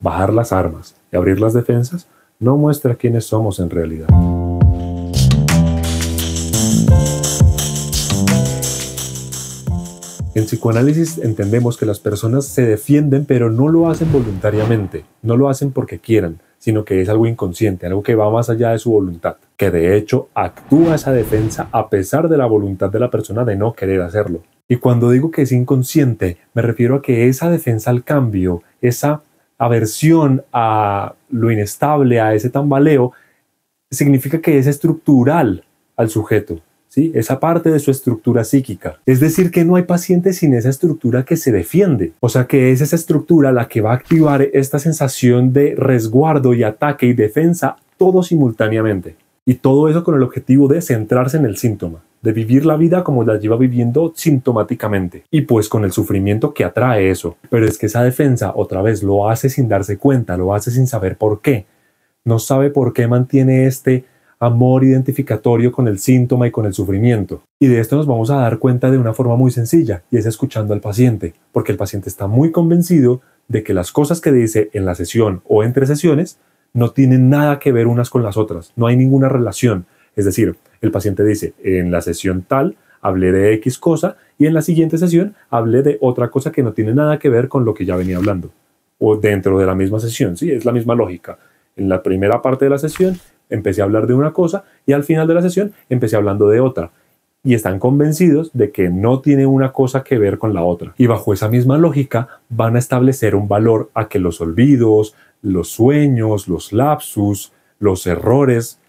Bajar las armas y abrir las defensas no muestra quiénes somos en realidad. En psicoanálisis entendemos que las personas se defienden, pero no lo hacen voluntariamente, no lo hacen porque quieran, sino que es algo inconsciente, algo que va más allá de su voluntad, que de hecho actúa esa defensa a pesar de la voluntad de la persona de no querer hacerlo. Y cuando digo que es inconsciente, me refiero a que esa defensa al cambio, esa aversión a lo inestable, a ese tambaleo, significa que es estructural al sujeto. ¿Sí? Esa parte de su estructura psíquica. Es decir, que no hay paciente sin esa estructura que se defiende. O sea, que es esa estructura la que va a activar esta sensación de resguardo y ataque y defensa todo simultáneamente. Y todo eso con el objetivo de centrarse en el síntoma, de vivir la vida como la lleva viviendo sintomáticamente. Y pues con el sufrimiento que atrae eso. Pero es que esa defensa, otra vez, lo hace sin darse cuenta, lo hace sin saber por qué. No sabe por qué mantiene este amor identificatorio con el síntoma y con el sufrimiento. Y de esto nos vamos a dar cuenta de una forma muy sencilla, y es escuchando al paciente, porque el paciente está muy convencido de que las cosas que dice en la sesión o entre sesiones no tienen nada que ver unas con las otras, no hay ninguna relación. Es decir, el paciente dice, en la sesión tal hablé de X cosa y en la siguiente sesión hablé de otra cosa que no tiene nada que ver con lo que ya venía hablando. O dentro de la misma sesión, sí, es la misma lógica. En la primera parte de la sesión empecé a hablar de una cosa y al final de la sesión empecé hablando de otra. Y están convencidos de que no tiene una cosa que ver con la otra. Y bajo esa misma lógica van a establecer un valor a que los olvidos, los sueños, los lapsus, los errores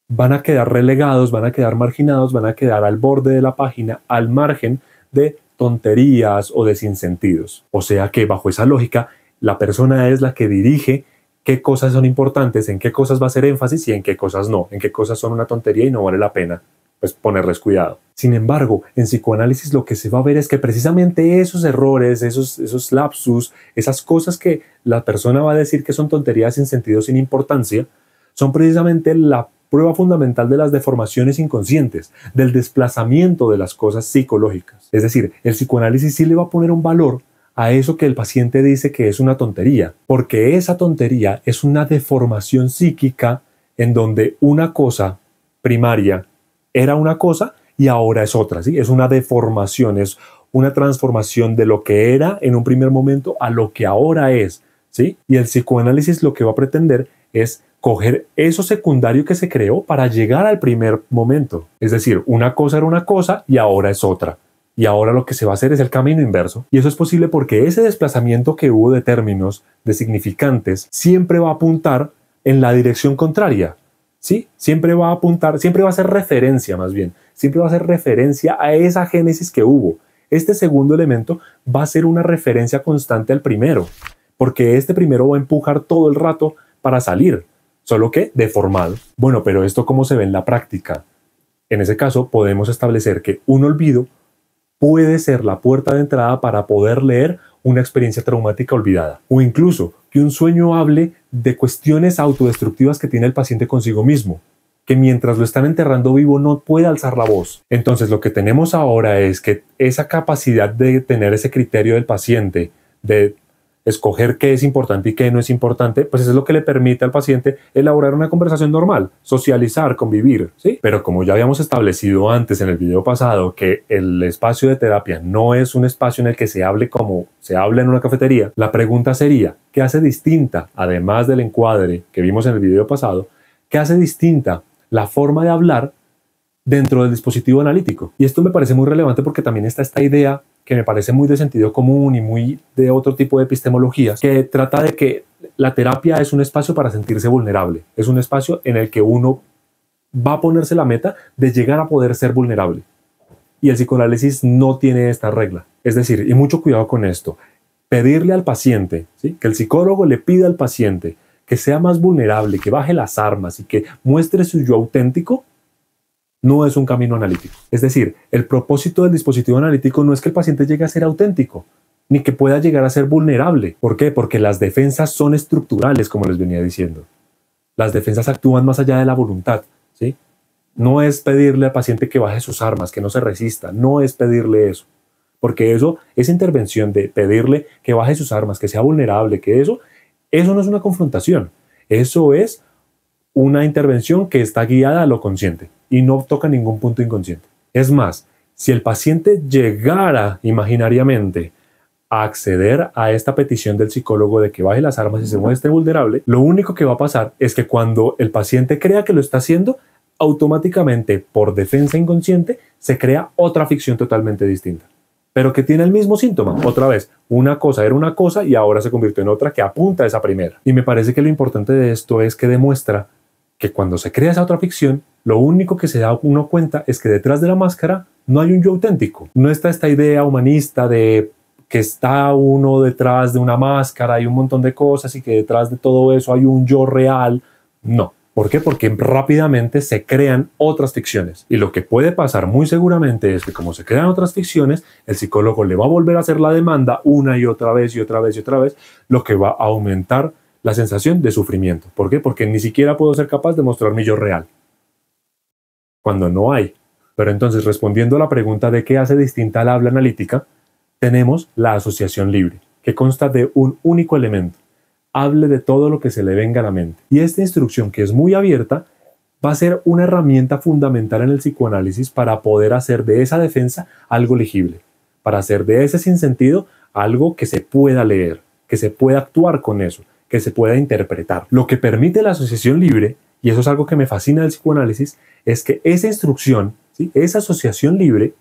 van a quedar relegados, van a quedar marginados, van a quedar al borde de la página, al margen de tonterías o de sinsentidos. O sea que bajo esa lógica, la persona es la que dirige qué cosas son importantes, en qué cosas va a hacer énfasis y en qué cosas no, en qué cosas son una tontería y no vale la pena pues ponerles cuidado. Sin embargo, en psicoanálisis lo que se va a ver es que precisamente esos errores, esos lapsus, esas cosas que la persona va a decir que son tonterías sin sentido, sin importancia, son precisamente la prueba fundamental de las deformaciones inconscientes, del desplazamiento de las cosas psicológicas. Es decir, el psicoanálisis sí le va a poner un valor a eso que el paciente dice que es una tontería, porque esa tontería es una deformación psíquica en donde una cosa primaria era una cosa y ahora es otra, ¿sí? Es una deformación, es una transformación de lo que era en un primer momento a lo que ahora es, ¿sí? Y el psicoanálisis lo que va a pretender es coger eso secundario que se creó para llegar al primer momento. Es decir, una cosa era una cosa y ahora es otra. Y ahora lo que se va a hacer es el camino inverso. Y eso es posible porque ese desplazamiento que hubo de términos, de significantes, siempre va a apuntar en la dirección contraria. ¿Sí? Siempre va a apuntar, siempre va a hacer referencia más bien. Siempre va a hacer referencia a esa génesis que hubo. Este segundo elemento va a ser una referencia constante al primero. Porque este primero va a empujar todo el rato para salir. Solo que deformado. Bueno, pero ¿esto cómo se ve en la práctica? En ese caso podemos establecer que un olvido puede ser la puerta de entrada para poder leer una experiencia traumática olvidada. O incluso que un sueño hable de cuestiones autodestructivas que tiene el paciente consigo mismo, que mientras lo están enterrando vivo no puede alzar la voz. Entonces lo que tenemos ahora es que esa capacidad de tener ese criterio del paciente, de escoger qué es importante y qué no es importante, pues eso es lo que le permite al paciente elaborar una conversación normal, socializar, convivir, ¿sí? Pero como ya habíamos establecido antes en el video pasado que el espacio de terapia no es un espacio en el que se hable como se habla en una cafetería, la pregunta sería, ¿qué hace distinta, además del encuadre que vimos en el video pasado, qué hace distinta la forma de hablar dentro del dispositivo analítico? Y esto me parece muy relevante porque también está esta idea que me parece muy de sentido común y muy de otro tipo de epistemologías, que trata de que la terapia es un espacio para sentirse vulnerable, es un espacio en el que uno va a ponerse la meta de llegar a poder ser vulnerable. Y el psicoanálisis no tiene esta regla. Es decir, y mucho cuidado con esto, pedirle al paciente, ¿sí? Que el psicólogo le pida al paciente que sea más vulnerable, que baje las armas y que muestre su yo auténtico, no es un camino analítico. Es decir, el propósito del dispositivo analítico no es que el paciente llegue a ser auténtico, ni que pueda llegar a ser vulnerable. ¿Por qué? Porque las defensas son estructurales, como les venía diciendo. Las defensas actúan más allá de la voluntad, ¿sí? No es pedirle al paciente que baje sus armas, que no se resista, no es pedirle eso. Porque esa intervención de pedirle que baje sus armas, que sea vulnerable, que eso Eso no es una confrontación, eso es una intervención que está guiada a lo consciente y no toca ningún punto inconsciente. Es más, si el paciente llegara imaginariamente a acceder a esta petición del psicólogo de que baje las armas y se muestre vulnerable, lo único que va a pasar es que cuando el paciente crea que lo está haciendo, automáticamente, por defensa inconsciente, se crea otra ficción totalmente distinta, pero que tiene el mismo síntoma. Otra vez, una cosa era una cosa y ahora se convirtió en otra que apunta a esa primera. Y me parece que lo importante de esto es que demuestra que cuando se crea esa otra ficción, lo único que se da uno cuenta es que detrás de la máscara no hay un yo auténtico. No está esta idea humanista de que está uno detrás de una máscara y un montón de cosas y que detrás de todo eso hay un yo real. No. ¿Por qué? Porque rápidamente se crean otras ficciones. Y lo que puede pasar muy seguramente es que como se crean otras ficciones, el psicólogo le va a volver a hacer la demanda una y otra vez y otra vez y otra vez, lo que va a aumentar la sensación de sufrimiento. ¿Por qué? Porque ni siquiera puedo ser capaz de mostrar mi yo real, cuando no hay. Pero entonces, respondiendo a la pregunta de qué hace distinta al habla analítica, tenemos la asociación libre, que consta de un único elemento. Hable de todo lo que se le venga a la mente. Y esta instrucción, que es muy abierta, va a ser una herramienta fundamental en el psicoanálisis para poder hacer de esa defensa algo legible, para hacer de ese sinsentido algo que se pueda leer, que se pueda actuar con eso, que se pueda interpretar. Lo que permite la asociación libre, y eso es algo que me fascina del psicoanálisis, es que esa instrucción, ¿sí?, esa asociación libre,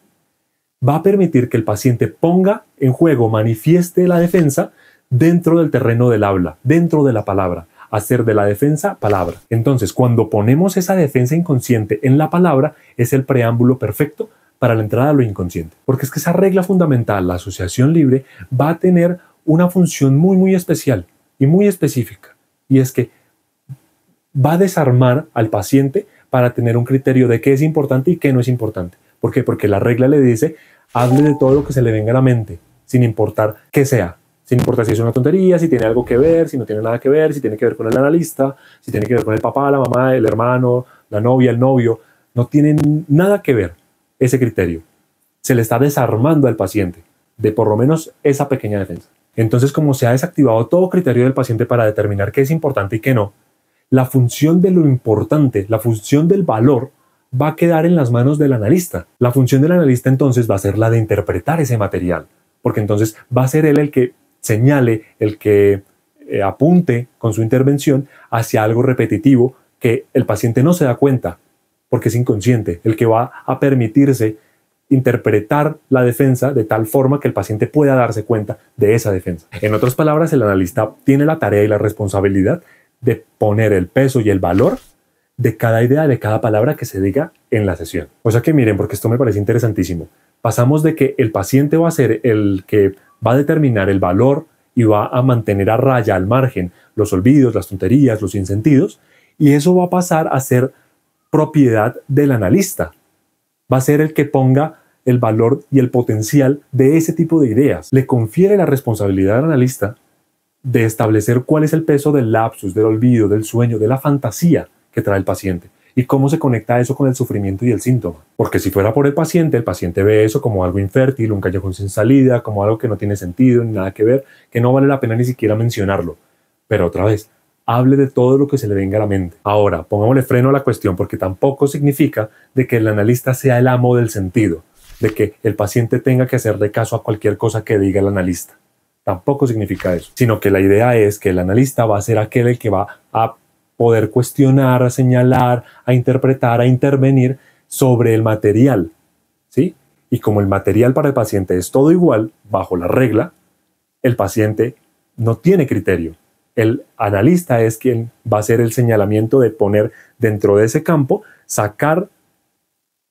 va a permitir que el paciente ponga en juego, manifieste la defensa dentro del terreno del habla, dentro de la palabra, hacer de la defensa palabra. Entonces, cuando ponemos esa defensa inconsciente en la palabra, es el preámbulo perfecto para la entrada a lo inconsciente. Porque es que esa regla fundamental, la asociación libre, va a tener una función muy especial y muy específica. Y es que va a desarmar al paciente para tener un criterio de qué es importante y qué no es importante. ¿Por qué? Porque la regla le dice, hable de todo lo que se le venga a la mente, sin importar qué sea. Sin importar si es una tontería, si tiene algo que ver, si no tiene nada que ver, si tiene que ver con el analista, si tiene que ver con el papá, la mamá, el hermano, la novia, el novio. No tiene nada que ver ese criterio. Se le está desarmando al paciente de por lo menos esa pequeña defensa. Entonces, como se ha desactivado todo criterio del paciente para determinar qué es importante y qué no, la función de lo importante, la función del valor, va a quedar en las manos del analista. La función del analista entonces va a ser la de interpretar ese material, porque entonces va a ser él el que señale, el que apunte con su intervención hacia algo repetitivo que el paciente no se da cuenta, porque es inconsciente, el que va a permitirse interpretar la defensa de tal forma que el paciente pueda darse cuenta de esa defensa. En otras palabras, el analista tiene la tarea y la responsabilidad de poner el peso y el valor de cada idea, de cada palabra que se diga en la sesión. O sea que miren, porque esto me parece interesantísimo. Pasamos de que el paciente va a ser el que va a determinar el valor y va a mantener a raya, al margen, los olvidos, las tonterías, los sinsentidos, y eso va a pasar a ser propiedad del analista. Va a ser el que ponga el valor y el potencial de ese tipo de ideas. Le confiere la responsabilidad al analista de establecer cuál es el peso del lapsus, del olvido, del sueño, de la fantasía que trae el paciente y cómo se conecta eso con el sufrimiento y el síntoma. Porque si fuera por el paciente ve eso como algo infértil, un callejón sin salida, como algo que no tiene sentido, ni nada que ver, que no vale la pena ni siquiera mencionarlo. Pero otra vez, hable de todo lo que se le venga a la mente. Ahora, pongámosle freno a la cuestión, porque tampoco significa de que el analista sea el amo del sentido, de que el paciente tenga que hacerle caso a cualquier cosa que diga el analista. Tampoco significa eso, sino que la idea es que el analista va a ser aquel el que va a poder cuestionar, a señalar, a interpretar, a intervenir sobre el material, ¿sí? Y como el material para el paciente es todo igual, bajo la regla, el paciente no tiene criterio. El analista es quien va a hacer el señalamiento de poner dentro de ese campo, sacar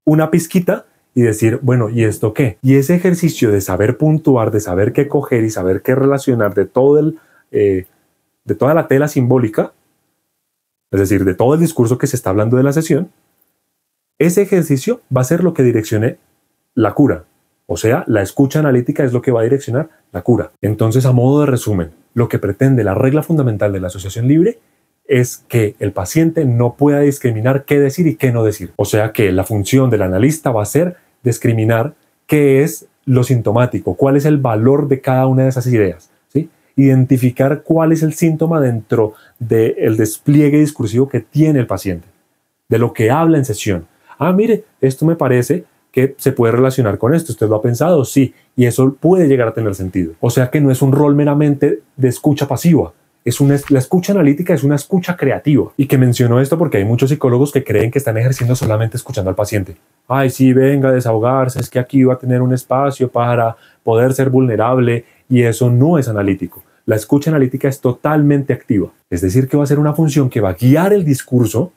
una pizquita y decir, bueno, ¿y esto qué? Y ese ejercicio de saber puntuar, de saber qué coger y saber qué relacionar de toda la tela simbólica, es decir, de todo el discurso que se está hablando de la sesión, ese ejercicio va a ser lo que direccione la cura. O sea, la escucha analítica es lo que va a direccionar la cura. Entonces, a modo de resumen, lo que pretende la regla fundamental de la asociación libre es que el paciente no pueda discriminar qué decir y qué no decir. O sea que la función del analista va a ser discriminar qué es lo sintomático, cuál es el valor de cada una de esas ideas, ¿sí? identificar cuál es el síntoma dentro del despliegue discursivo que tiene el paciente, de lo que habla en sesión. Ah, mire, esto me parece que se puede relacionar con esto. ¿Usted lo ha pensado? Sí. Y eso puede llegar a tener sentido. O sea que no es un rol meramente de escucha pasiva. La escucha analítica es una escucha creativa. Y que menciono esto porque hay muchos psicólogos que creen que están ejerciendo solamente escuchando al paciente. Ay, sí, venga a desahogarse, es que aquí va a tener un espacio para poder ser vulnerable, y eso no es analítico. La escucha analítica es totalmente activa. Es decir, que va a ser una función que va a guiar el discurso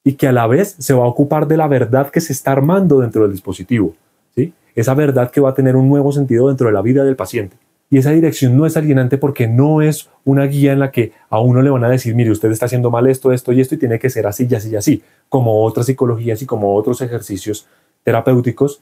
y que a la vez se va a ocupar de la verdad que se está armando dentro del dispositivo, ¿sí? Esa verdad que va a tener un nuevo sentido dentro de la vida del paciente. Y esa dirección no es alienante porque no es una guía en la que a uno le van a decir, mire, usted está haciendo mal esto, esto y esto, y tiene que ser así y así y así, como otras psicologías y como otros ejercicios terapéuticos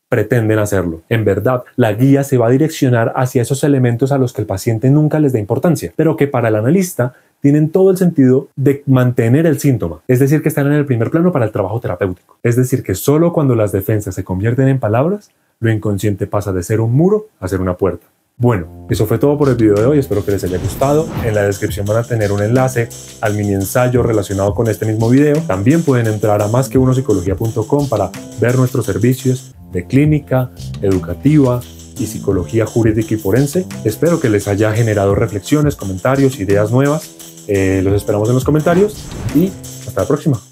pretenden hacerlo. En verdad, la guía se va a direccionar hacia esos elementos a los que el paciente nunca les da importancia, pero que para el analista tienen todo el sentido de mantener el síntoma. Es decir, que están en el primer plano para el trabajo terapéutico. Es decir, que solo cuando las defensas se convierten en palabras, lo inconsciente pasa de ser un muro a ser una puerta. Bueno, eso fue todo por el video de hoy, espero que les haya gustado. En la descripción van a tener un enlace al mini ensayo relacionado con este mismo video. También pueden entrar a masqueunosicologia.com para ver nuestros servicios de clínica, educativa y psicología jurídica y forense. Espero que les haya generado reflexiones, comentarios, ideas nuevas. Los esperamos en los comentarios y hasta la próxima.